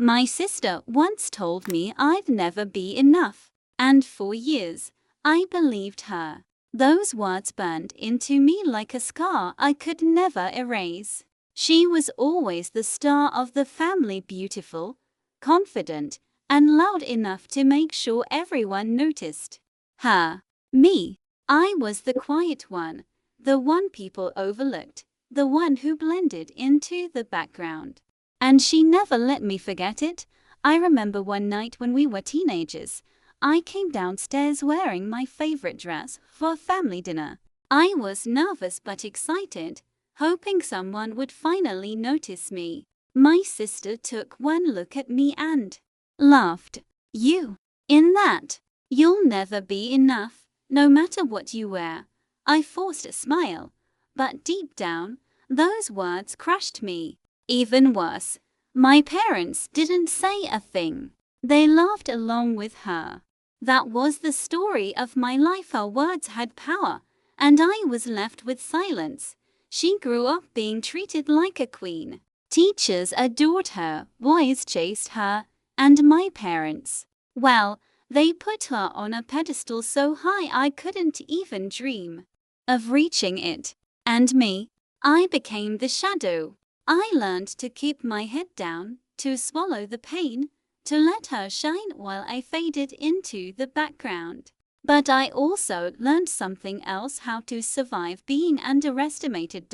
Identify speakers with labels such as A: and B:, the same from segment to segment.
A: My sister once told me I'd never be enough, and for years, I believed her. Those words burned into me like a scar I could never erase. She was always the star of the family, beautiful, confident, and loud enough to make sure everyone noticed her. Me, I was the quiet one, the one people overlooked, the one who blended into the background. And she never let me forget it. I remember one night when we were teenagers, I came downstairs wearing my favorite dress for family dinner. I was nervous but excited, hoping someone would finally notice me. My sister took one look at me and laughed. "You, in that? You'll never be enough, no matter what you wear." I forced a smile, but deep down, those words crushed me. Even worse, my parents didn't say a thing. They laughed along with her. That was the story of my life. Her words had power, and I was left with silence. She grew up being treated like a queen. Teachers adored her, boys chased her, and my parents, well, they put her on a pedestal so high I couldn't even dream of reaching it. And me, I became the shadow. I learned to keep my head down, to swallow the pain, to let her shine while I faded into the background. But I also learned something else: how to survive being underestimated.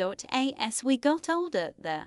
A: As we got older, the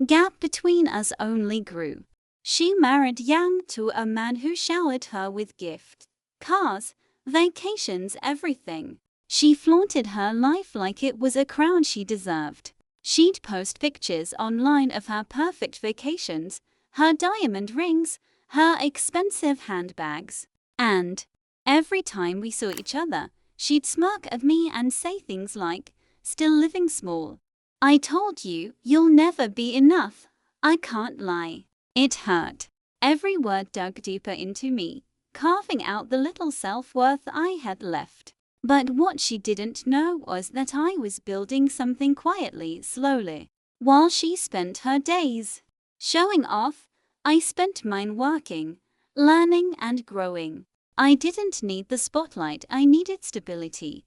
A: gap between us only grew. She married young to a man who showered her with gifts, cars, vacations, everything. She flaunted her life like it was a crown she deserved. She'd post pictures online of her perfect vacations, her diamond rings, her expensive handbags. And every time we saw each other, she'd smirk at me and say things like, "Still living small. I told you, you'll never be enough." I can't lie. It hurt. Every word dug deeper into me, carving out the little self-worth I had left. But what she didn't know was that I was building something quietly, slowly. While she spent her days showing off, I spent mine working, learning, and growing. I didn't need the spotlight, I needed stability.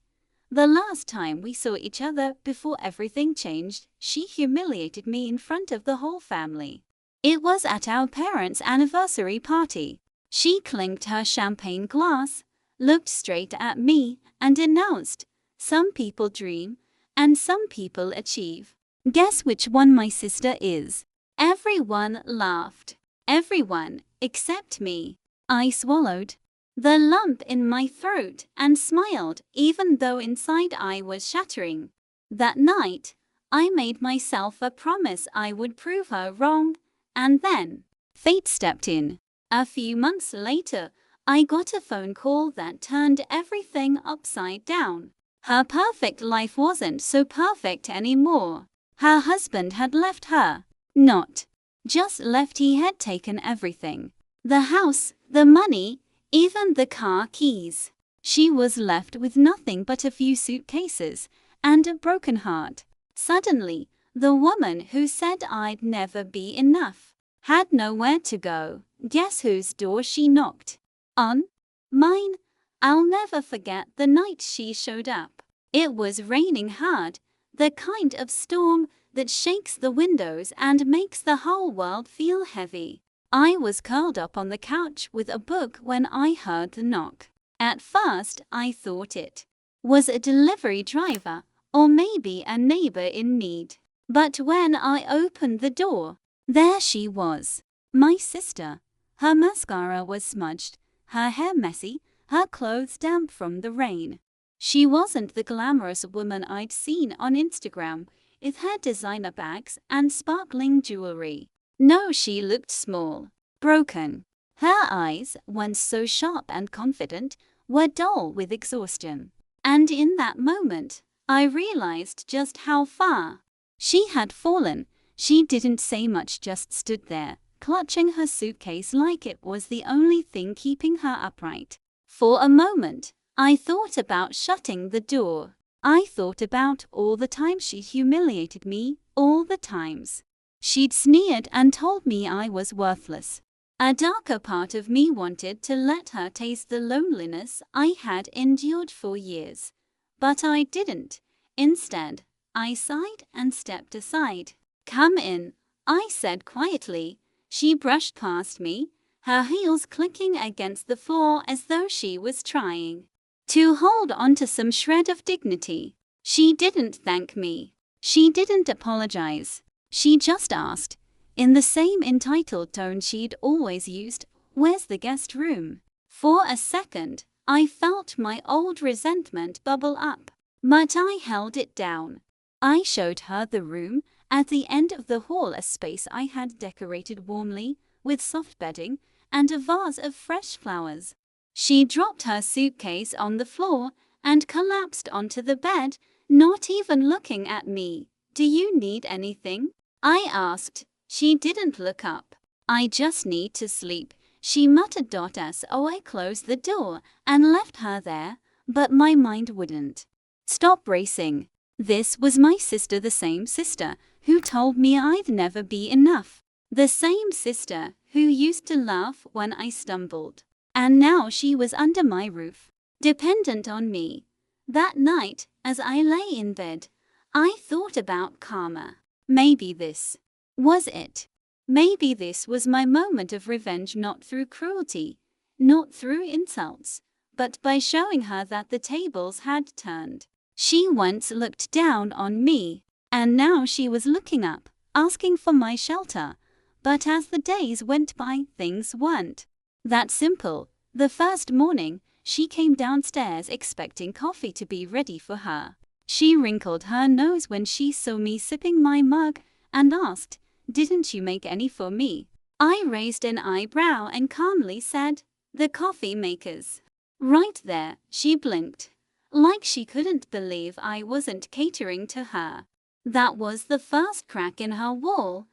A: The last time we saw each other before everything changed, she humiliated me in front of the whole family. It was at our parents' anniversary party. She clinked her champagne glass, looked straight at me, and announced, "Some people dream, and some people achieve. Guess which one my sister is?" Everyone laughed. Everyone, except me. I swallowed the lump in my throat and smiled, even though inside I was shattering. That night, I made myself a promise I would prove her wrong, and then fate stepped in. A few months later, I got a phone call that turned everything upside down. Her perfect life wasn't so perfect anymore. Her husband had left her. Not just left, he had taken everything. The house, the money, even the car keys. She was left with nothing but a few suitcases and a broken heart. Suddenly, the woman who said I'd never be enough had nowhere to go. Guess whose door she knocked on? Mine. I'll never forget the night she showed up. It was raining hard, the kind of storm that shakes the windows and makes the whole world feel heavy. I was curled up on the couch with a book when I heard the knock. At first, I thought it was a delivery driver, or maybe a neighbor in need. But when I opened the door, there she was, my sister. Her mascara was smudged, her hair messy, her clothes damp from the rain. She wasn't the glamorous woman I'd seen on Instagram, with her designer bags and sparkling jewelry. No, she looked small, broken. Her eyes, once so sharp and confident, were dull with exhaustion. And in that moment, I realized just how far she had fallen. She didn't say much, just stood there, clutching her suitcase like it was the only thing keeping her upright. For a moment, I thought about shutting the door. I thought about all the times she'd humiliated me, all the times she'd sneered and told me I was worthless. A darker part of me wanted to let her taste the loneliness I had endured for years. But I didn't. Instead, I sighed and stepped aside. "Come in," I said quietly. She brushed past me, her heels clicking against the floor as though she was trying to hold on to some shred of dignity. She didn't thank me. She didn't apologize. She just asked, in the same entitled tone she'd always used, "Where's the guest room?" For a second, I felt my old resentment bubble up, but I held it down. I showed her the room, at the end of the hall, a space I had decorated warmly, with soft bedding and a vase of fresh flowers. She dropped her suitcase on the floor and collapsed onto the bed, not even looking at me. "Do you need anything?" I asked. She didn't look up. "I just need to sleep," she muttered. So I closed the door and left her there, but my mind wouldn't stop racing. This was my sister, the same sister who told me I'd never be enough. The same sister who used to laugh when I stumbled. And now she was under my roof, dependent on me. That night, as I lay in bed, I thought about karma. Maybe this was it. Maybe this was my moment of revenge, not through cruelty, not through insults, but by showing her that the tables had turned. She once looked down on me, and now she was looking up, asking for my shelter. But as the days went by, things weren't that simple. The first morning, she came downstairs expecting coffee to be ready for her. She wrinkled her nose when she saw me sipping my mug and asked, "Didn't you make any for me?" I raised an eyebrow and calmly said, "The coffee maker's right there." She blinked, like she couldn't believe I wasn't catering to her. That was the first crack in her wall.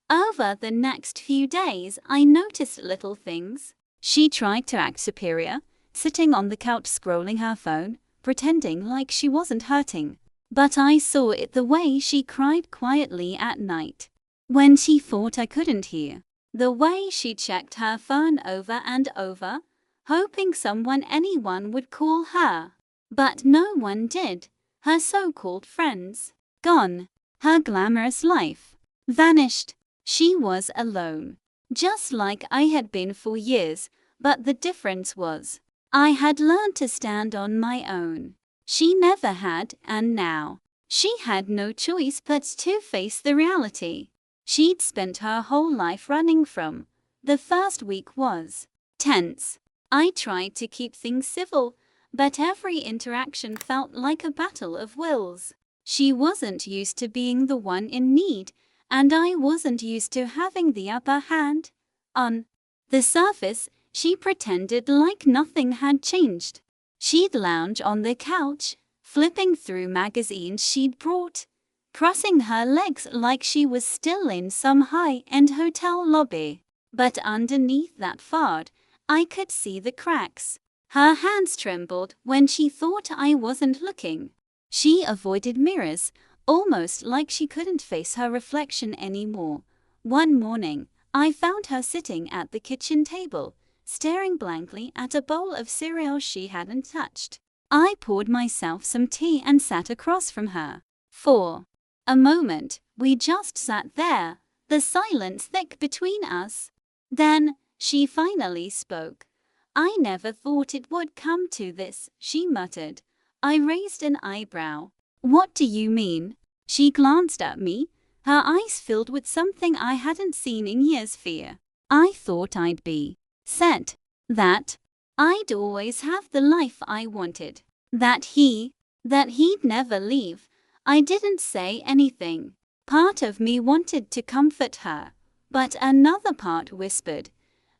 A: Over the next few days, I noticed little things. She tried to act superior, sitting on the couch scrolling her phone, pretending like she wasn't hurting. But I saw it: the way she cried quietly at night when she thought I couldn't hear. The way she checked her phone over and over, hoping anyone would call her. But no one did. Her so-called friends gone. Her glamorous life vanished. She was alone, just like I had been for years, but the difference was I had learned to stand on my own. She never had, and now she had no choice but to face the reality she'd spent her whole life running from. The first week was tense. I tried to keep things civil, but every interaction felt like a battle of wills. She wasn't used to being the one in need, and I wasn't used to having the upper hand. On the surface, she pretended like nothing had changed. She'd lounge on the couch, flipping through magazines she'd brought, crossing her legs like she was still in some high-end hotel lobby. But underneath that facade, I could see the cracks. Her hands trembled when she thought I wasn't looking. She avoided mirrors, almost like she couldn't face her reflection anymore. One morning, I found her sitting at the kitchen table, staring blankly at a bowl of cereal she hadn't touched. I poured myself some tea and sat across from her. For a moment, we just sat there, the silence thick between us. Then, she finally spoke. "I never thought it would come to this," she muttered. I raised an eyebrow. "What do you mean?" She glanced at me, her eyes filled with something I hadn't seen in years: fear. "I thought I'd be set. That I'd always have the life I wanted. That he'd never leave." I didn't say anything. Part of me wanted to comfort her, but another part whispered,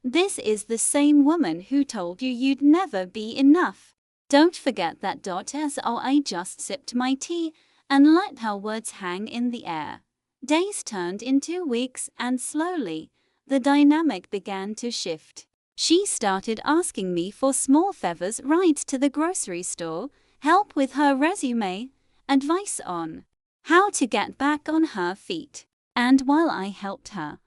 A: "This is the same woman who told you you'd never be enough. Don't forget that." So I just sipped my tea and let her words hang in the air. Days turned into weeks, and slowly, the dynamic began to shift. She started asking me for small favors: rides to the grocery store, help with her resume, advice on how to get back on her feet. And while I helped her,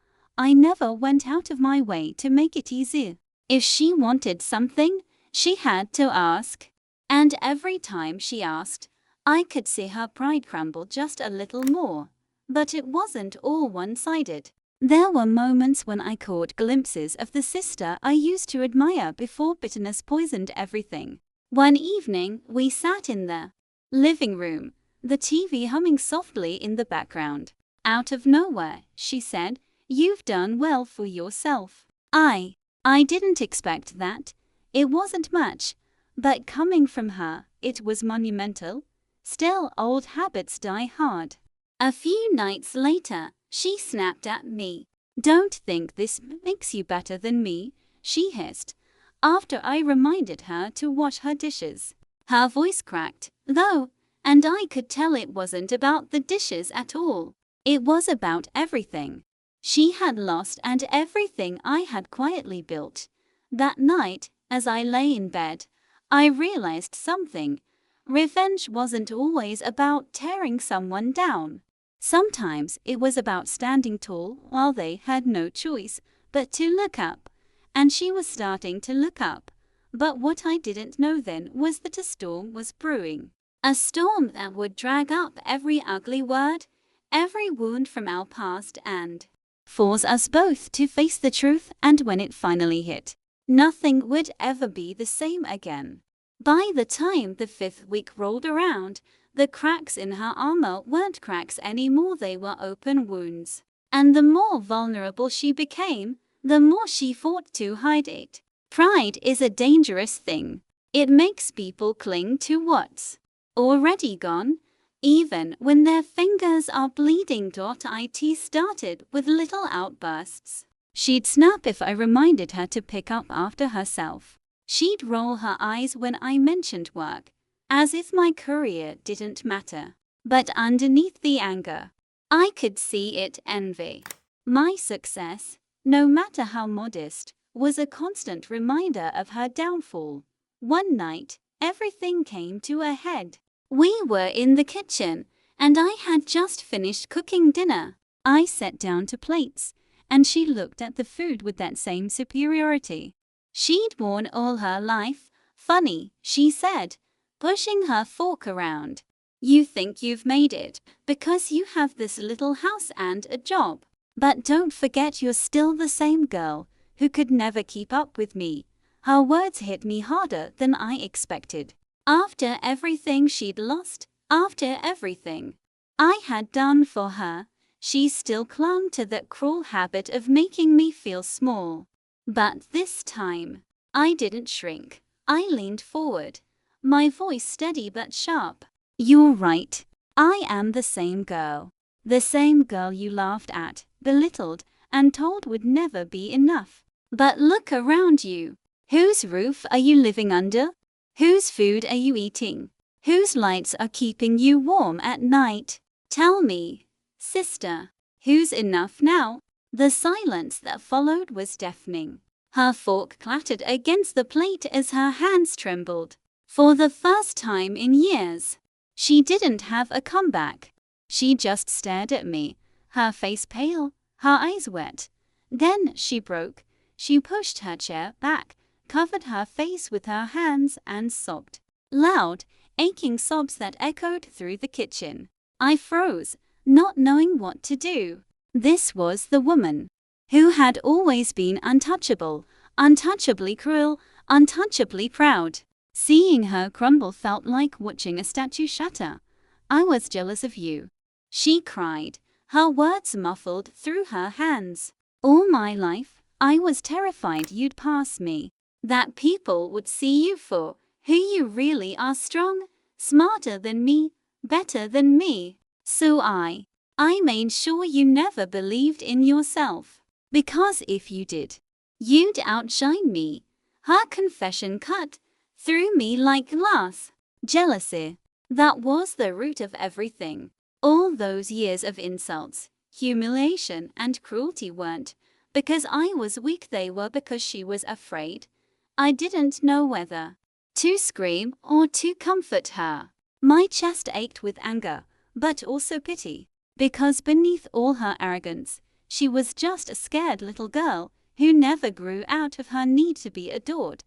A: I never went out of my way to make it easy. If she wanted something, she had to ask. And every time she asked, I could see her pride crumble just a little more. But it wasn't all one-sided. There were moments when I caught glimpses of the sister I used to admire before bitterness poisoned everything. One evening, we sat in the living room, the TV humming softly in the background. Out of nowhere, she said, "You've done well for yourself." I didn't expect that. It wasn't much, but coming from her, it was monumental. Still, old habits die hard. A few nights later, she snapped at me. "Don't think this makes you better than me," she hissed, after I reminded her to wash her dishes. Her voice cracked, though, and I could tell it wasn't about the dishes at all. It was about everything she had lost and everything I had quietly built. That night, as I lay in bed, I realized something. Revenge wasn't always about tearing someone down. Sometimes it was about standing tall while they had no choice but to look up. And she was starting to look up. But what I didn't know then was that a storm was brewing. A storm that would drag up every ugly word, every wound from our past, and force us both to face the truth. And when it finally hit, nothing would ever be the same again. By the time the 5th week rolled around, the cracks in her armor weren't cracks anymore, they were open wounds. And the more vulnerable she became, the more she fought to hide it. Pride is a dangerous thing. It makes people cling to what's already gone, even when their fingers are bleeding. It started with little outbursts. She'd snap if I reminded her to pick up after herself. She'd roll her eyes when I mentioned work, as if my career didn't matter. But underneath the anger, I could see it envy. My success, no matter how modest, was a constant reminder of her downfall. One night, everything came to a head. We were in the kitchen, and I had just finished cooking dinner. I sat down to plates, and she looked at the food with that same superiority she'd worn all her life. "Funny," she said, pushing her fork around. "You think you've made it because you have this little house and a job. But don't forget you're still the same girl who could never keep up with me." Her words hit me harder than I expected. After everything she'd lost, after everything I had done for her, she still clung to that cruel habit of making me feel small. But this time, I didn't shrink. I leaned forward, my voice steady but sharp. "You're right. I am the same girl. The same girl you laughed at, belittled, and told would never be enough. But look around you. Whose roof are you living under? Whose food are you eating? Whose lights are keeping you warm at night? Tell me, sister, who's enough now?" The silence that followed was deafening. Her fork clattered against the plate as her hands trembled. For the first time in years, she didn't have a comeback. She just stared at me, her face pale, her eyes wet. Then she broke. She pushed her chair back, covered her face with her hands, and sobbed. Loud, aching sobs that echoed through the kitchen. I froze, not knowing what to do. This was the woman who had always been untouchable, untouchably cruel, untouchably proud. Seeing her crumble felt like watching a statue shatter. "I was jealous of you," she cried, her words muffled through her hands. "All my life, I was terrified you'd pass me, that people would see you for who you really are, strong, smarter than me, better than me. So I made sure you never believed in yourself. Because if you did, you'd outshine me." Her confession cut through me like glass. Jealousy. That was the root of everything. All those years of insults, humiliation, and cruelty weren't because I was weak, they were because she was afraid. I didn't know whether to scream or to comfort her. My chest ached with anger, but also pity. Because beneath all her arrogance, She was just a scared little girl who never grew out of her need to be adored.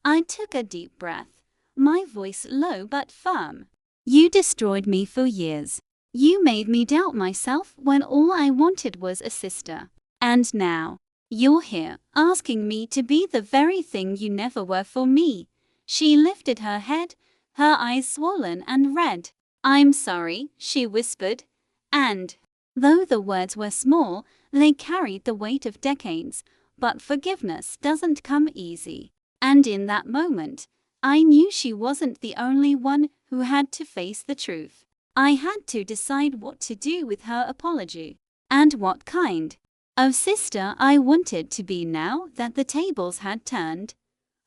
A: I took a deep breath, my voice low but firm. You destroyed me for years. You made me doubt myself when all I wanted was a sister. And now, you're here, asking me to be the very thing you never were for me. She lifted her head, her eyes swollen and red. I'm sorry, she whispered, and, though the words were small, they carried the weight of decades. But forgiveness doesn't come easy. And in that moment, I knew she wasn't the only one who had to face the truth. I had to decide what to do with her apology, and what kind of sister I wanted to be now that the tables had turned.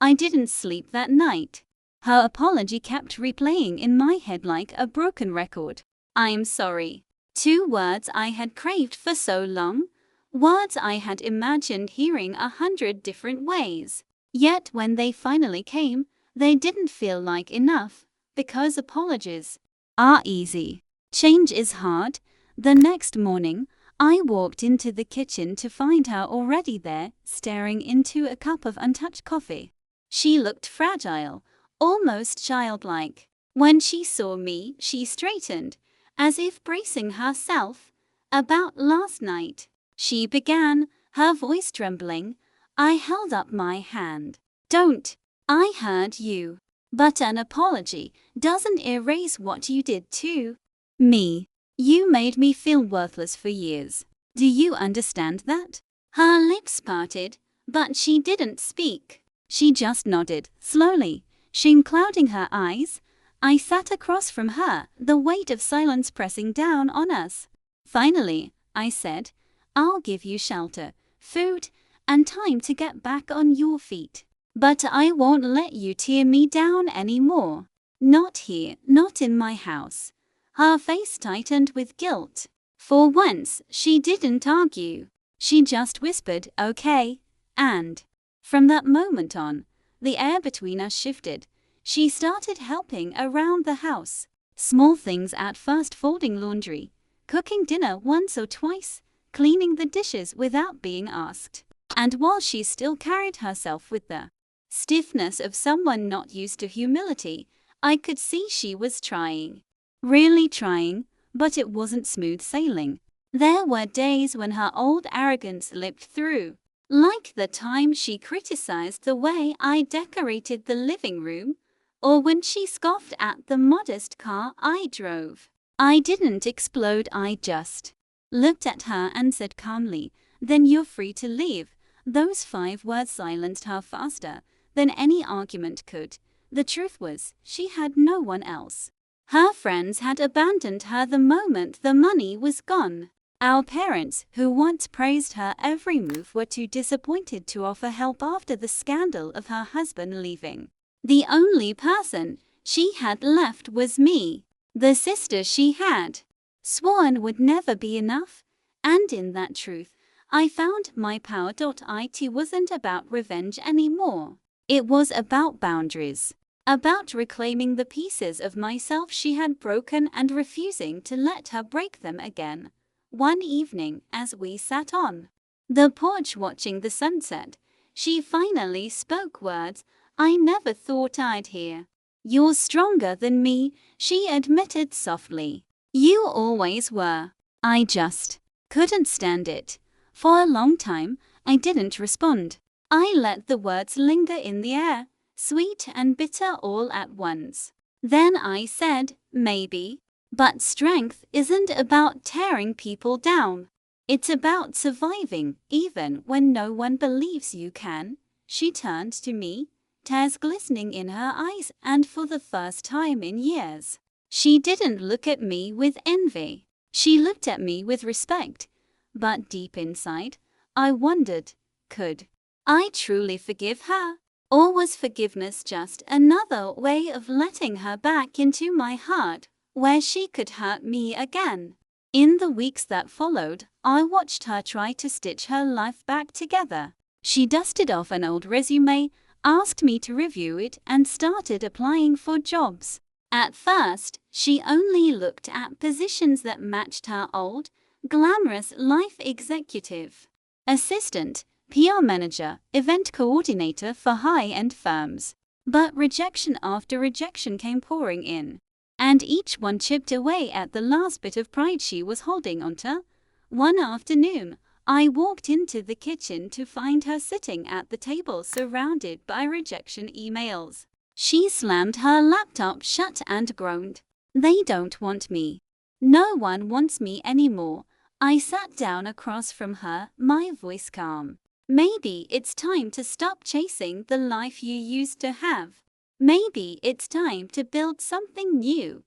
A: I didn't sleep that night. Her apology kept replaying in my head like a broken record. I'm sorry. 2 words I had craved for so long. Words I had imagined hearing 100 different ways. Yet when they finally came, they didn't feel like enough, because apologies are easy. Change is hard. The next morning, I walked into the kitchen to find her already there, staring into a cup of untouched coffee. She looked fragile, almost childlike. When she saw me, she straightened, as if bracing herself. About last night, she began, her voice trembling. I held up my hand. Don't. I heard you. But an apology doesn't erase what you did to me. You made me feel worthless for years. Do you understand that? Her lips parted, but she didn't speak. She just nodded, slowly, shame clouding her eyes. I sat across from her, the weight of silence pressing down on us. Finally, I said, I'll give you shelter, food, and time to get back on your feet. But I won't let you tear me down anymore. Not here, not in my house. Her face tightened with guilt. For once, she didn't argue. She just whispered, okay, and from that moment on, the air between us shifted. She started helping around the house. Small things at first, folding laundry, cooking dinner once or twice, cleaning the dishes without being asked. And while she still carried herself with the stiffness of someone not used to humility, I could see she was trying. Really trying, but it wasn't smooth sailing. There were days when her old arrogance slipped through. Like the time she criticized the way I decorated the living room, or when she scoffed at the modest car I drove. I didn't explode, I just looked at her and said calmly, then you're free to leave. Those 5 words silenced her faster than any argument could. The truth was, she had no one else. Her friends had abandoned her the moment the money was gone. Our parents, who once praised her every move, were too disappointed to offer help after the scandal of her husband leaving. The only person she had left was me, the sister she had sworn would never be enough. And in that truth, I found my power. It wasn't about revenge anymore. It was about boundaries. About reclaiming the pieces of myself she had broken and refusing to let her break them again. One evening, as we sat on the porch watching the sunset, she finally spoke words I never thought I'd hear. You're stronger than me, she admitted softly. You always were. I just couldn't stand it. For a long time, I didn't respond. I let the words linger in the air, sweet and bitter all at once. Then I said, maybe. But strength isn't about tearing people down. It's about surviving, even when no one believes you can. She turned to me, tears glistening in her eyes, and for the first time in years, she didn't look at me with envy. She looked at me with respect. But deep inside, I wondered, could I truly forgive her? Or was forgiveness just another way of letting her back into my heart, where she could hurt me again? In the weeks that followed, I watched her try to stitch her life back together. She dusted off an old resume, asked me to review it, and started applying for jobs. At first, she only looked at positions that matched her old, glamorous life executive, assistant, PR manager, event coordinator for high-end firms. But rejection after rejection came pouring in, and each one chipped away at the last bit of pride she was holding onto. One afternoon, I walked into the kitchen to find her sitting at the table surrounded by rejection emails. She slammed her laptop shut and groaned, "They don't want me. No one wants me anymore." I sat down across from her, my voice calm. "Maybe it's time to stop chasing the life you used to have. Maybe it's time to build something new."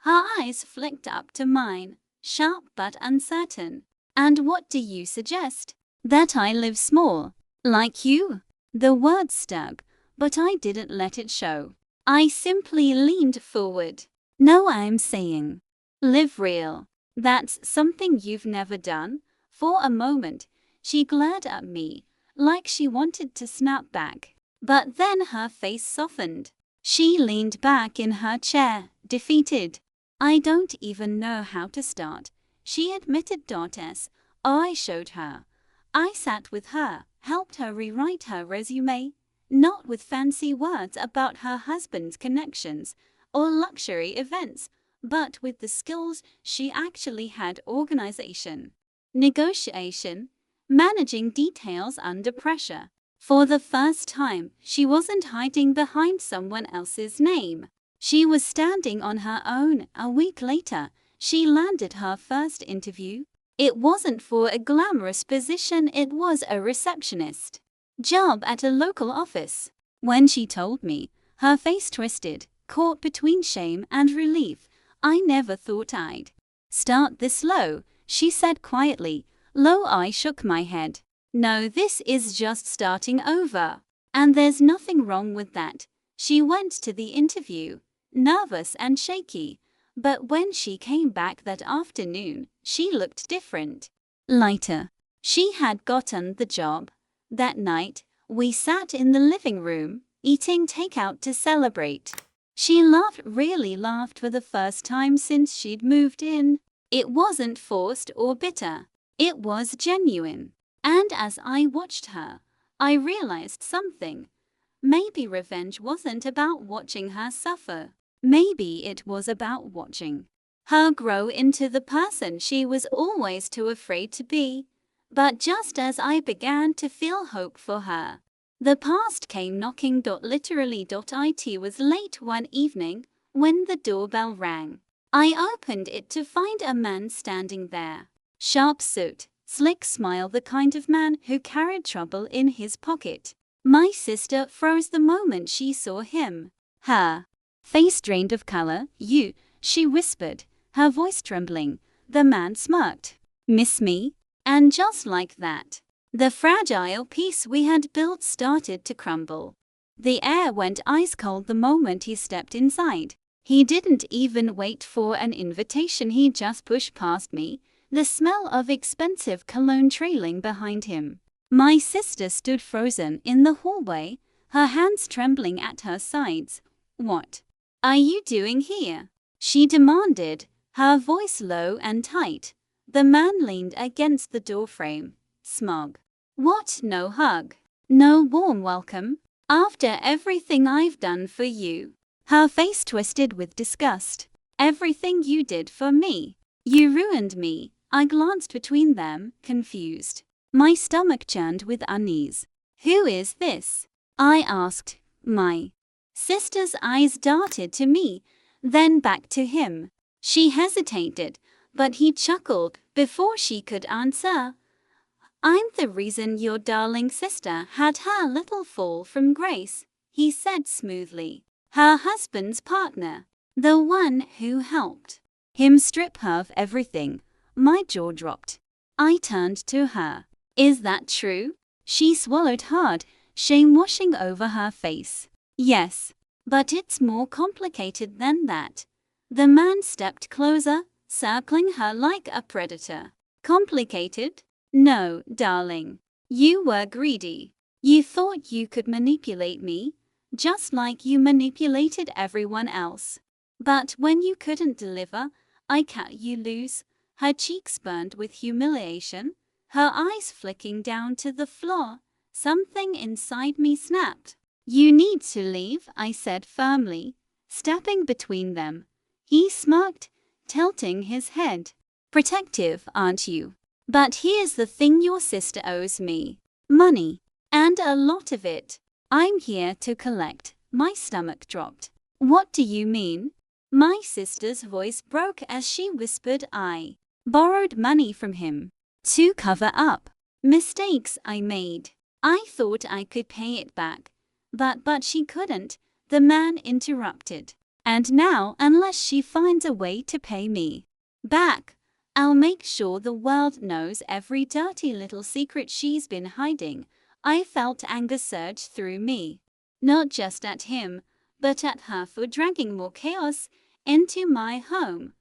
A: Her eyes flicked up to mine, sharp but uncertain. "And what do you suggest? That I live small, like you?" The words stung, but I didn't let it show. I simply leaned forward. "No, I'm saying, live real. That's something you've never done." For a moment, she glared at me, like she wanted to snap back. But then her face softened. She leaned back in her chair, defeated. "I don't even know how to start," she admitted. I showed her. I sat with her, helped her rewrite her resume, not with fancy words about her husband's connections or luxury events, but with the skills she actually had: organization, negotiation, managing details under pressure. For the first time, she wasn't hiding behind someone else's name. She was standing on her own. A week later, she landed her first interview. It wasn't for a glamorous position, it was a receptionist job at a local office. When she told me, her face twisted, caught between shame and relief. "I never thought I'd start this low," she said quietly. Low. I shook my head. "No, this is just starting over. And there's nothing wrong with that." She went to the interview, nervous and shaky. But when she came back that afternoon, she looked different. Lighter. She had gotten the job. That night, we sat in the living room, eating takeout to celebrate. She laughed, really laughed, for the first time since she'd moved in. It wasn't forced or bitter. It was genuine. And as I watched her, I realized something. Maybe revenge wasn't about watching her suffer. Maybe it was about watching her grow into the person she was always too afraid to be. But just as I began to feel hope for her, the past came knocking. Literally. It was late one evening when the doorbell rang. I opened it to find a man standing there. Sharp suit, slick smile, the kind of man who carried trouble in his pocket. My sister froze the moment she saw him. Her face drained of color. "You," she whispered, her voice trembling. The man smirked. "Miss me?" And just like that, the fragile peace we had built started to crumble. The air went ice cold the moment he stepped inside. He didn't even wait for an invitation, he just pushed past me, the smell of expensive cologne trailing behind him. My sister stood frozen in the hallway, her hands trembling at her sides. "What are you doing here?" she demanded, her voice low and tight. The man leaned against the doorframe, smug. "What, no hug? No warm welcome? After everything I've done for you?" Her face twisted with disgust. "Everything you did for me. You ruined me." I glanced between them, confused. My stomach churned with unease. "Who is this?" I asked. My sister's eyes darted to me, then back to him. She hesitated, but he chuckled before she could answer. "I'm the reason your darling sister had her little fall from grace," he said smoothly. "Her husband's partner, the one who helped him strip her of everything." My jaw dropped. I turned to her. "Is that true?" She swallowed hard, shame washing over her face. "Yes, but it's more complicated than that." The man stepped closer, circling her like a predator. "Complicated? No, darling. You were greedy. You thought you could manipulate me, just like you manipulated everyone else. But when you couldn't deliver, I cut you loose. her cheeks burned with humiliation, her eyes flicking down to the floor. Something inside me snapped. "You need to leave," I said firmly, stepping between them. He smirked, tilting his head. "Protective, aren't you? But here's the thing, your sister owes me money, and a lot of it. I'm here to collect." My stomach dropped. "What do you mean?" My sister's voice broke as she whispered. "I borrowed money from him to cover up mistakes I made. I thought I could pay it back, but she couldn't," the man interrupted. "And now, unless she finds a way to pay me back, I'll make sure the world knows every dirty little secret she's been hiding." I felt anger surge through me, not just at him, but at her for dragging more chaos into my home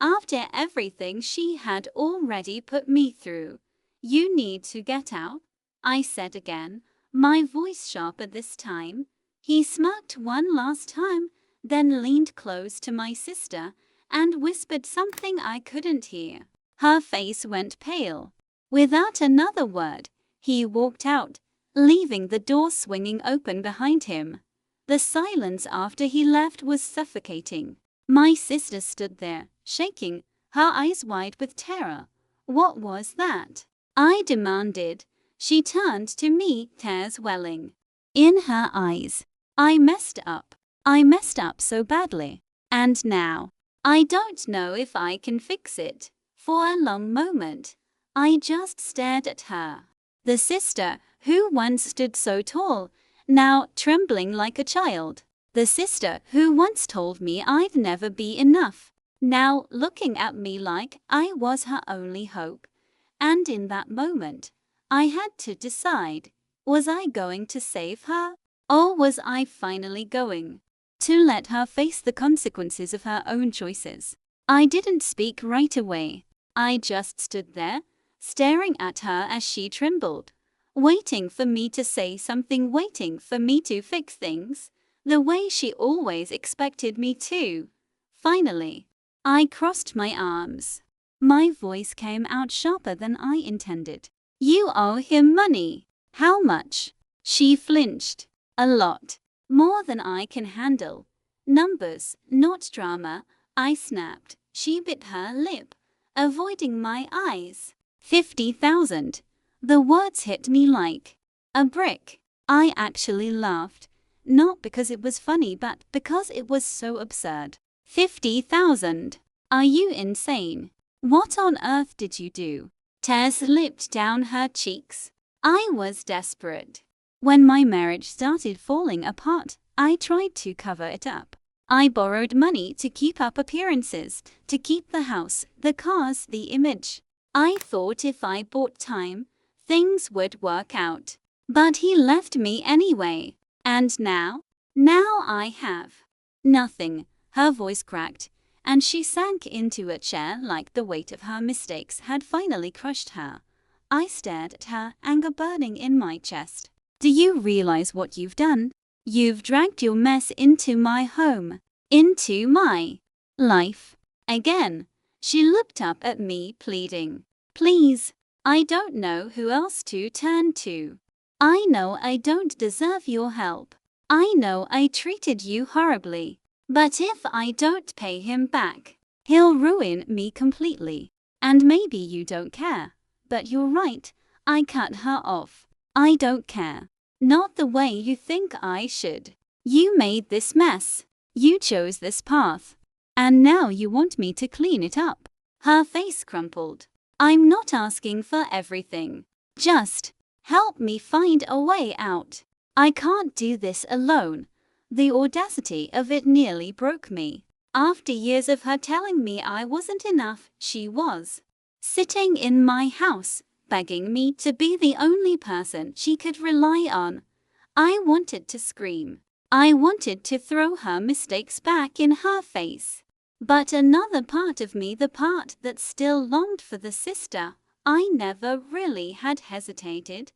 A: after everything she had already put me through. "You need to get out," I said again, my voice sharper this time. He smirked one last time, then leaned close to my sister and whispered something I couldn't hear. Her face went pale. Without another word, he walked out, leaving the door swinging open behind him. The silence after he left was suffocating. My sister stood there, shaking, her eyes wide with terror. "What was that?" I demanded. She turned to me, tears welling in her eyes. I messed up so badly. And now, I don't know if I can fix it." For a long moment, I just stared at her. The sister, who once stood so tall, now trembling like a child. The sister who once told me I'd never be enough, now looking at me like I was her only hope. And in that moment, I had to decide, was I going to save her? Or was I finally going to let her face the consequences of her own choices? I didn't speak right away. I just stood there, staring at her as she trembled, waiting for me to say something, waiting for me to fix things the way she always expected me to. Finally, I crossed my arms. My voice came out sharper than I intended. "You owe him money." "How much?" She flinched. "A lot. More than I can handle." "Numbers, not drama," I snapped. She bit her lip, avoiding my eyes. 50,000. The words hit me like a brick. I actually laughed, not because it was funny but because it was so absurd. 50,000. Are you insane? What on earth did you do? Tears slipped down her cheeks. I was desperate. When my marriage started falling apart, I tried to cover it up. I borrowed money to keep up appearances, to keep the house, the cars, the image. I thought if I bought time, things would work out. But he left me anyway. And now I have nothing. Her voice cracked, and she sank into a chair like the weight of her mistakes had finally crushed her. I stared at her, anger burning in my chest. "Do you realize what you've done? You've dragged your mess into my home, into my life." Again, she looked up at me, pleading. "Please, I don't know who else to turn to. I know I don't deserve your help. I know I treated you horribly. But if I don't pay him back, he'll ruin me completely. And maybe you don't care. But you're right." I cut her off. "I don't care. Not the way you think I should. You made this mess. You chose this path. And now you want me to clean it up." Her face crumpled. "I'm not asking for everything. Just help me find a way out. I can't do this alone." The audacity of it nearly broke me. After years of her telling me I wasn't enough, she was sitting in my house, begging me to be the only person she could rely on. I wanted to scream. I wanted to throw her mistakes back in her face. But another part of me, the part that still longed for the sister I never really had, hesitated.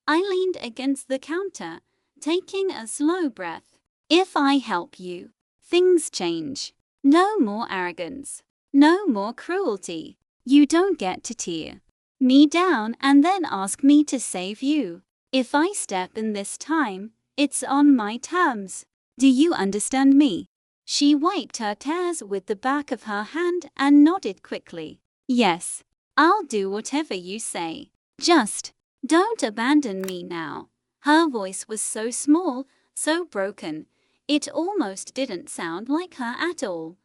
A: I leaned against the counter, taking a slow breath. "If I help you, things change. No more arrogance. No more cruelty. You don't get to tear me down and then ask me to save you. If I step in this time, it's on my terms. Do you understand me? She wiped her tears with the back of her hand and nodded quickly. Yes, I'll do whatever you say. Just don't abandon me now. Her voice was so small, so broken, it almost didn't sound like her at all.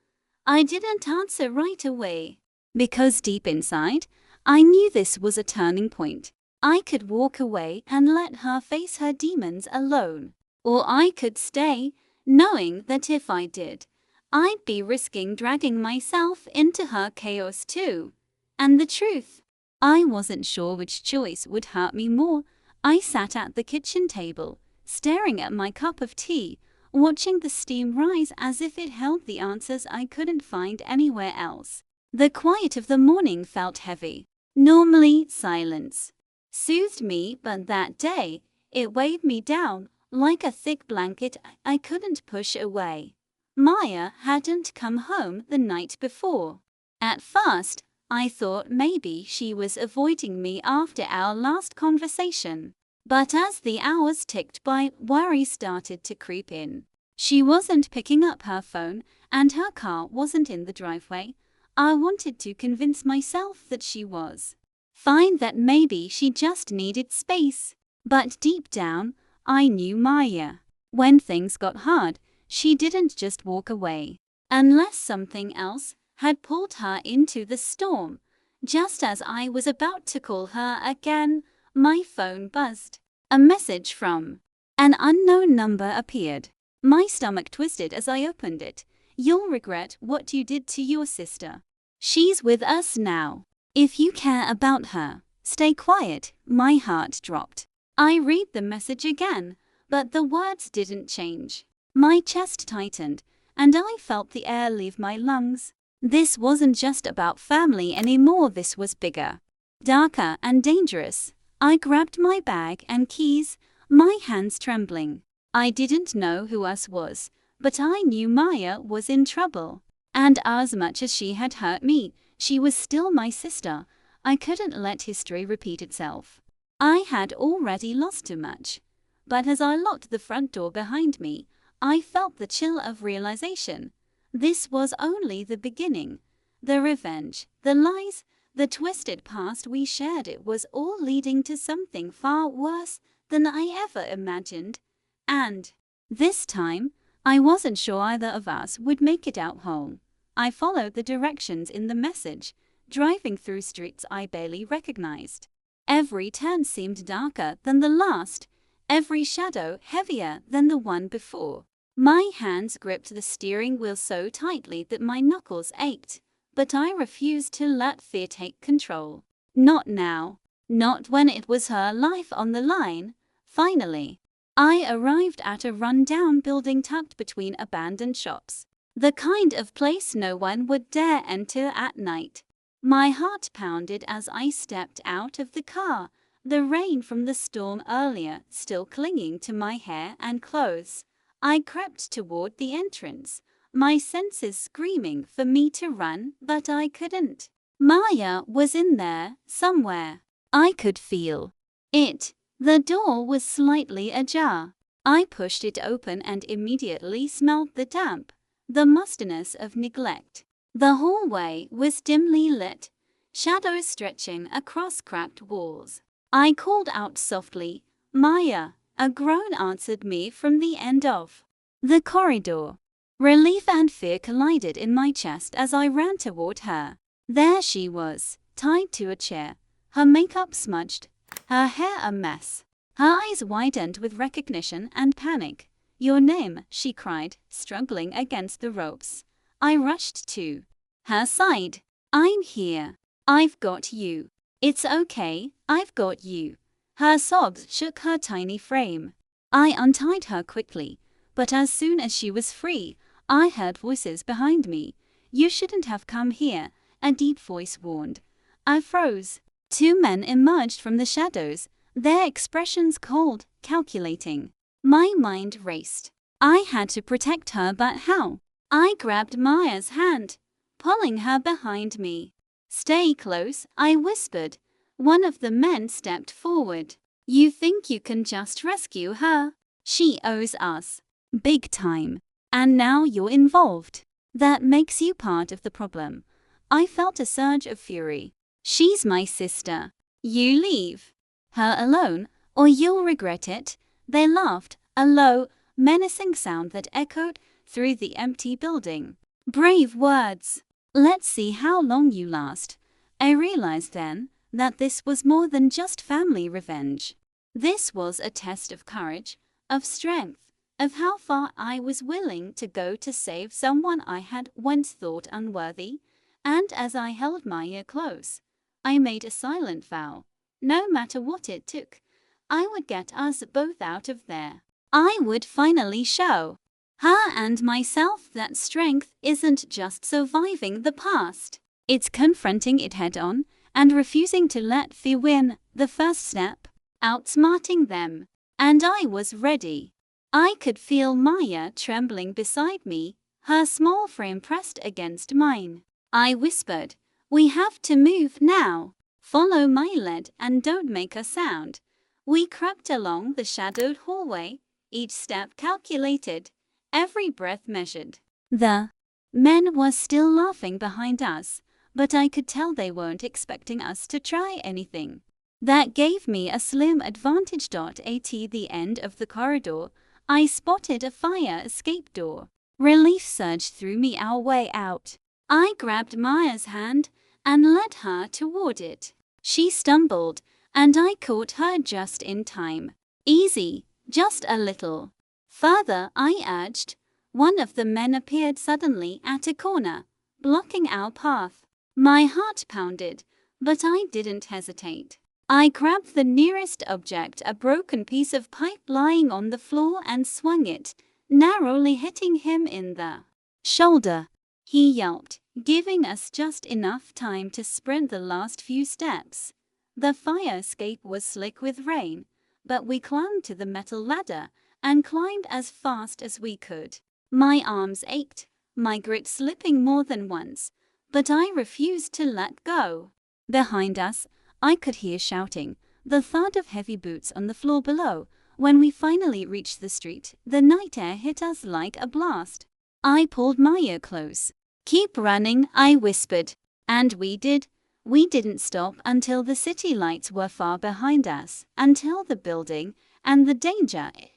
A: I didn't answer right away, because deep inside, I knew this was a turning point. I could walk away and let her face her demons alone. Or I could stay, knowing that if I did, I'd be risking dragging myself into her chaos too. And the truth, I wasn't sure which choice would hurt me more. I sat at the kitchen table, staring at my cup of tea, watching the steam rise as if it held the answers I couldn't find anywhere else. The quiet of the morning felt heavy. Normally, silence soothed me, but that day, it weighed me down like a thick blanket I couldn't push away. Maya hadn't come home the night before. At first, I thought maybe she was avoiding me after our last conversation. But as the hours ticked by, worry started to creep in. She wasn't picking up her phone, and her car wasn't in the driveway. I wanted to convince myself that she was fine, that maybe she just needed space. But deep down, I knew Maya. When things got hard, she didn't just walk away. Unless something else had pulled her into the storm. Just as I was about to call her again, my phone buzzed. A message from an unknown number appeared. My stomach twisted as I opened it. You'll regret what you did to your sister. She's with us now. If you care about her, stay quiet. My heart dropped. I read the message again, but the words didn't change. My chest tightened, and I felt the air leave my lungs. This wasn't just about family anymore, this was bigger, darker and dangerous. I grabbed my bag and keys, my hands trembling. I didn't know who us was, but I knew Maya was in trouble. And as much as she had hurt me, she was still my sister. I couldn't let history repeat itself. I had already lost too much. But as I locked the front door behind me, I felt the chill of realization. This was only the beginning. The revenge, the lies, the twisted past we shared, it was all leading to something far worse than I ever imagined. And this time, I wasn't sure either of us would make it out whole. I followed the directions in the message, driving through streets I barely recognized. Every turn seemed darker than the last, every shadow heavier than the one before. My hands gripped the steering wheel so tightly that my knuckles ached, but I refused to let fear take control. Not now. Not when it was her life on the line. Finally, I arrived at a run-down building tucked between abandoned shops. The kind of place no one would dare enter at night. My heart pounded as I stepped out of the car, the rain from the storm earlier still clinging to my hair and clothes. I crept toward the entrance, my senses screaming for me to run, but I couldn't. Maya was in there, somewhere. I could feel it. The door was slightly ajar. I pushed it open and immediately smelled the damp, the mustiness of neglect. The hallway was dimly lit, shadows stretching across cracked walls. I called out softly, "Maya." A groan answered me from the end of the corridor. Relief and fear collided in my chest as I ran toward her. There she was, tied to a chair, her makeup smudged, her hair a mess. Her eyes widened with recognition and panic. "Your name," she cried, struggling against the ropes. I rushed to her side. "I'm here. I've got you. It's okay, I've got you." Her sobs shook her tiny frame. I untied her quickly, but as soon as she was free, I heard voices behind me. "You shouldn't have come here," a deep voice warned. I froze. Two men emerged from the shadows, their expressions cold, calculating. My mind raced. I had to protect her, but how? I grabbed Maya's hand, pulling her behind me. Stay close, I whispered. One of the men stepped forward. You think you can just rescue her? She owes us. Big time. And now you're involved. That makes you part of the problem. I felt a surge of fury. She's my sister. You leave her alone, or you'll regret it. They laughed, a low, menacing sound that echoed through the empty building. Brave words. Let's see how long you last. I realized then that this was more than just family revenge. This was a test of courage, of strength, of how far I was willing to go to save someone I had once thought unworthy. And as I held my ear close, I made a silent vow. No matter what it took, I would get us both out of there. I would finally show her and myself that strength isn't just surviving the past. It's confronting it head on and refusing to let fear win the first step, outsmarting them. And I was ready. I could feel Maya trembling beside me, her small frame pressed against mine. I whispered, we have to move now. Follow my lead and don't make a sound. We crept along the shadowed hallway, each step calculated, every breath measured. The men were still laughing behind us, but I could tell they weren't expecting us to try anything. That gave me a slim advantage. At the end of the corridor, I spotted a fire escape door. Relief surged through me our way out. I grabbed Maya's hand and led her toward it. She stumbled, and I caught her just in time. Easy, just a little further, I urged. One of the men appeared suddenly at a corner, blocking our path. My heart pounded, but I didn't hesitate. I grabbed the nearest object, a broken piece of pipe lying on the floor, and swung it, narrowly hitting him in the shoulder. He yelped, giving us just enough time to sprint the last few steps. The fire escape was slick with rain, but we clung to the metal ladder and climbed as fast as we could. My arms ached, my grit slipping more than once, but I refused to let go. Behind us, I could hear shouting, the thud of heavy boots on the floor below. When we finally reached the street, the night air hit us like a blast. I pulled Maya close. Keep running, I whispered. And we did. We didn't stop until the city lights were far behind us, until the building and the danger it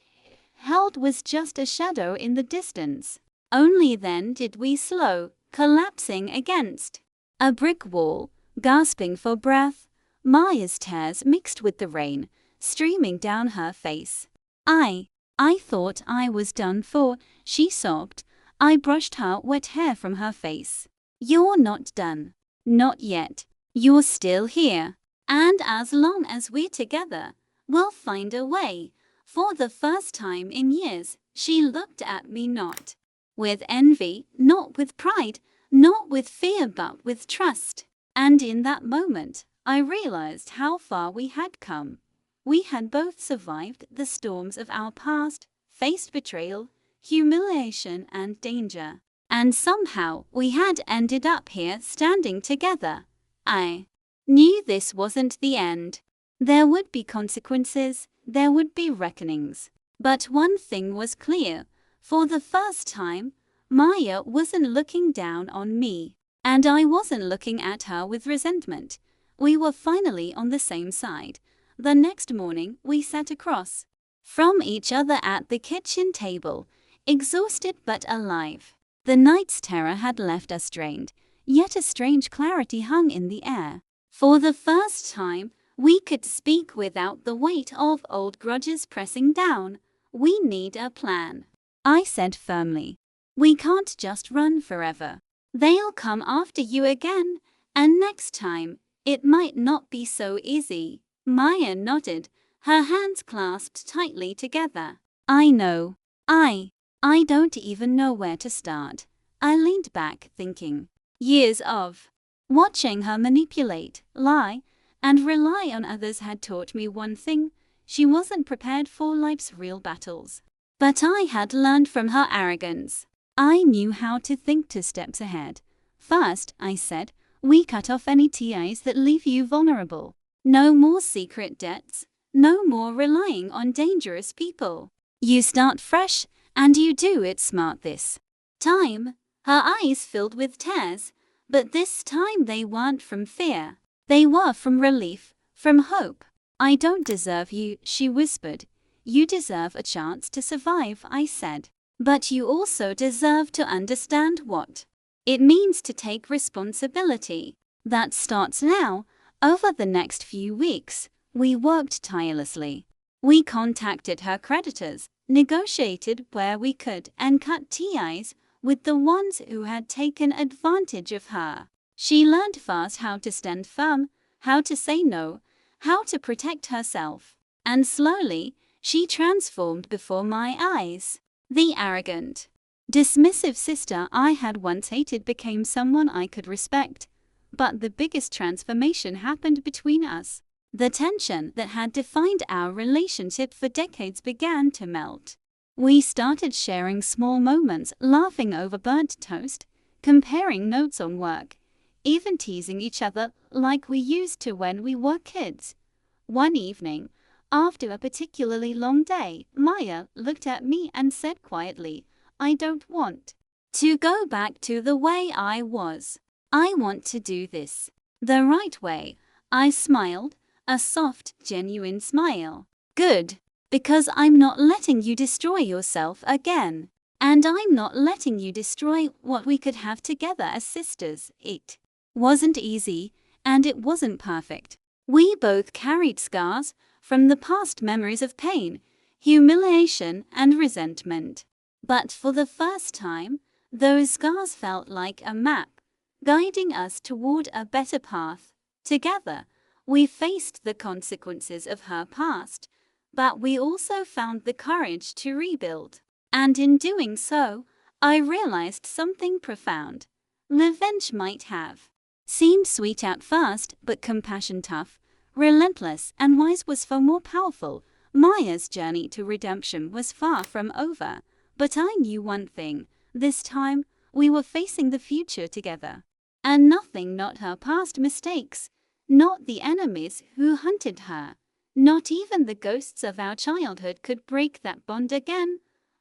A: held was just a shadow in the distance. Only then did we slow, collapsing against a brick wall, gasping for breath. Maya's tears mixed with the rain, streaming down her face. I thought I was done for, she sobbed. I brushed her wet hair from her face. You're not done. Not yet. You're still here. And as long as we're together, we'll find a way. For the first time in years, she looked at me not with envy, not with pride, not with fear, but with trust. And in that moment, I realized how far we had come. We had both survived the storms of our past, faced betrayal, humiliation, and danger. And somehow we had ended up here standing together. I knew this wasn't the end. There would be consequences, there would be reckonings. But one thing was clear. For the first time, Maya wasn't looking down on me. And I wasn't looking at her with resentment. We were finally on the same side. The next morning, we sat across from each other at the kitchen table, exhausted but alive. The night's terror had left us drained, yet a strange clarity hung in the air. For the first time, we could speak without the weight of old grudges pressing down. We need a plan, I said firmly. We can't just run forever. They'll come after you again, and next time, it might not be so easy. Maya nodded, her hands clasped tightly together. I know. I don't even know where to start. I leaned back, thinking. Years of watching her manipulate, lie, and rely on others had taught me one thing. She wasn't prepared for life's real battles. But I had learned from her arrogance. I knew how to think 2 steps ahead. First, I said, We cut off any ties that leave you vulnerable. No more secret debts. No more relying on dangerous people. You start fresh, and you do it smart this time. Her eyes filled with tears, but this time they weren't from fear. They were from relief, from hope. I don't deserve you, she whispered. You deserve a chance to survive, I said. But you also deserve to understand what it means to take responsibility. That starts now. Over the next few weeks, we worked tirelessly. We contacted her creditors, negotiated where we could, and cut ties with the ones who had taken advantage of her. She learned fast how to stand firm, how to say no, how to protect herself. And slowly, she transformed before my eyes. The arrogant, dismissive sister I had once hated became someone I could respect. But the biggest transformation happened between us. The tension that had defined our relationship for decades began to melt. We started sharing small moments, laughing over burnt toast, comparing notes on work, even teasing each other like we used to when we were kids. One evening, after a particularly long day, Maya looked at me and said quietly, I don't want to go back to the way I was. I want to do this the right way. I smiled, a soft, genuine smile. Good, because I'm not letting you destroy yourself again. And I'm not letting you destroy what we could have together as sisters. It wasn't easy, and it wasn't perfect. We both carried scars from the past, memories of pain, humiliation, and resentment. But for the first time, those scars felt like a map, guiding us toward a better path. Together, we faced the consequences of her past, but we also found the courage to rebuild. And in doing so, I realized something profound. Revenge might have seemed sweet at first, but compassion tough, relentless, and wise was far more powerful. Maya's journey to redemption was far from over, but I knew one thing. This time, we were facing the future together. And nothing, not her past mistakes, not the enemies who hunted her, not even the ghosts of our childhood could break that bond again.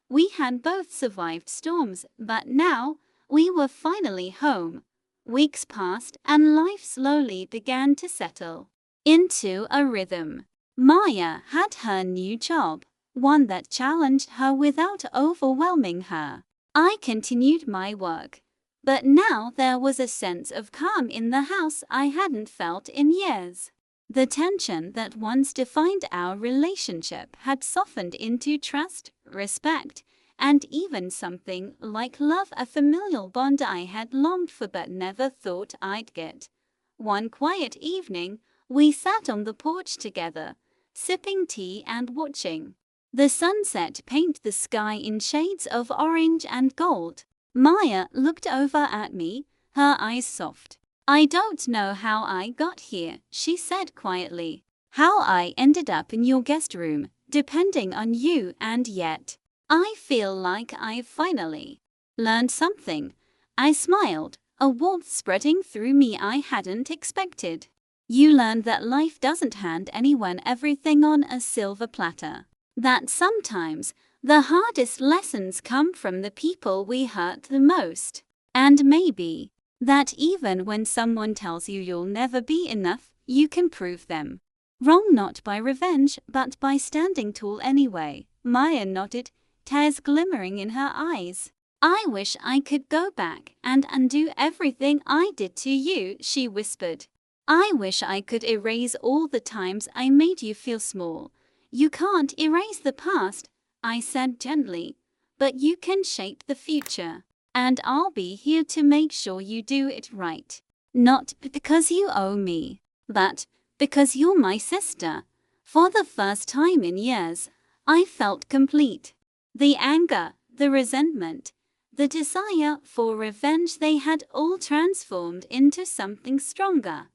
A: We had both survived storms, but now we were finally home. Weeks passed, and life slowly began to settle into a rhythm. Maya had her new job, one that challenged her without overwhelming her. I continued my work, but now there was a sense of calm in the house I hadn't felt in years. The tension that once defined our relationship had softened into trust, respect, and even something like love, a familial bond I had longed for but never thought I'd get. One quiet evening, we sat on the porch together, sipping tea and watching the sunset paint the sky in shades of orange and gold. Maya looked over at me, her eyes soft. I don't know how I got here, she said quietly. How I ended up in your guest room, depending on you, and yet I feel like I've finally learned something. I smiled, a warmth spreading through me I hadn't expected. You learned that life doesn't hand anyone everything on a silver platter. That sometimes the hardest lessons come from the people we hurt the most. And maybe that even when someone tells you you'll never be enough, you can prove them wrong, not by revenge, but by standing tall anyway. Maya nodded, tears glimmering in her eyes. I wish I could go back and undo everything I did to you, she whispered. I wish I could erase all the times I made you feel small. You can't erase the past, I said gently, but you can shape the future. And I'll be here to make sure you do it right. Not because you owe me, but because you're my sister. For the first time in years, I felt complete. The anger, the resentment, the desire for revenge, they had all transformed into something stronger.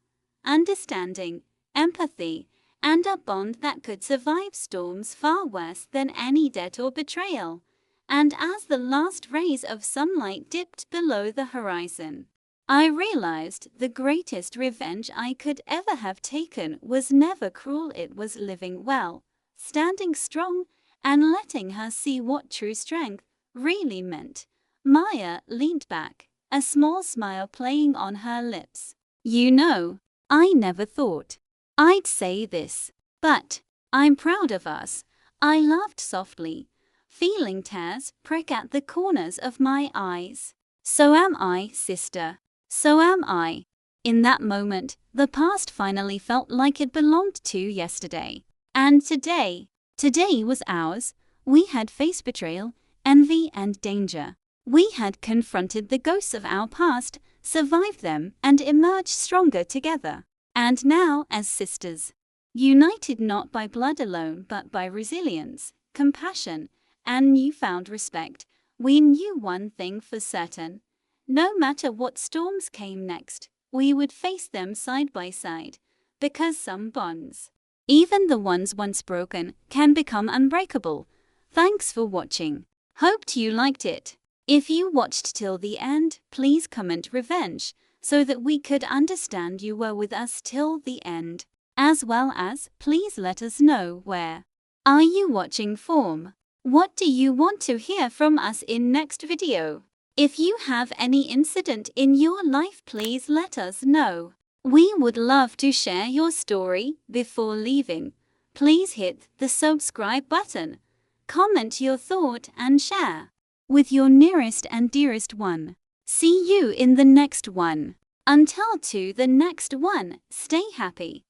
A: Understanding, empathy, and a bond that could survive storms far worse than any debt or betrayal. And as the last rays of sunlight dipped below the horizon, I realized the greatest revenge I could ever have taken was never cruel, it was living well, standing strong, and letting her see what true strength really meant. Maya leaned back, a small smile playing on her lips. You know, I never thought I'd say this, but I'm proud of us. I laughed softly, feeling tears prick at the corners of my eyes. So am I, sister. So am I. In that moment, the past finally felt like it belonged to yesterday. And today was ours. We had faced betrayal, envy, and danger. We had confronted the ghosts of our past, survived them, and emerged stronger together. And now, as sisters, united not by blood alone but by resilience, compassion, and newfound respect, we knew one thing for certain. No matter what storms came next, we would face them side by side, because some bonds, even the ones once broken, can become unbreakable. Thanks for watching. Hoped you liked it. If you watched till the end, please comment revenge, so that we could understand you were with us till the end. As well as, please let us know where are you watching from. What do you want to hear from us in next video? If you have any incident in your life, please let us know. We would love to share your story. Before leaving, please hit the subscribe button, comment your thought, and share with your nearest and dearest one. See you in the next one. Until to the next one, stay happy.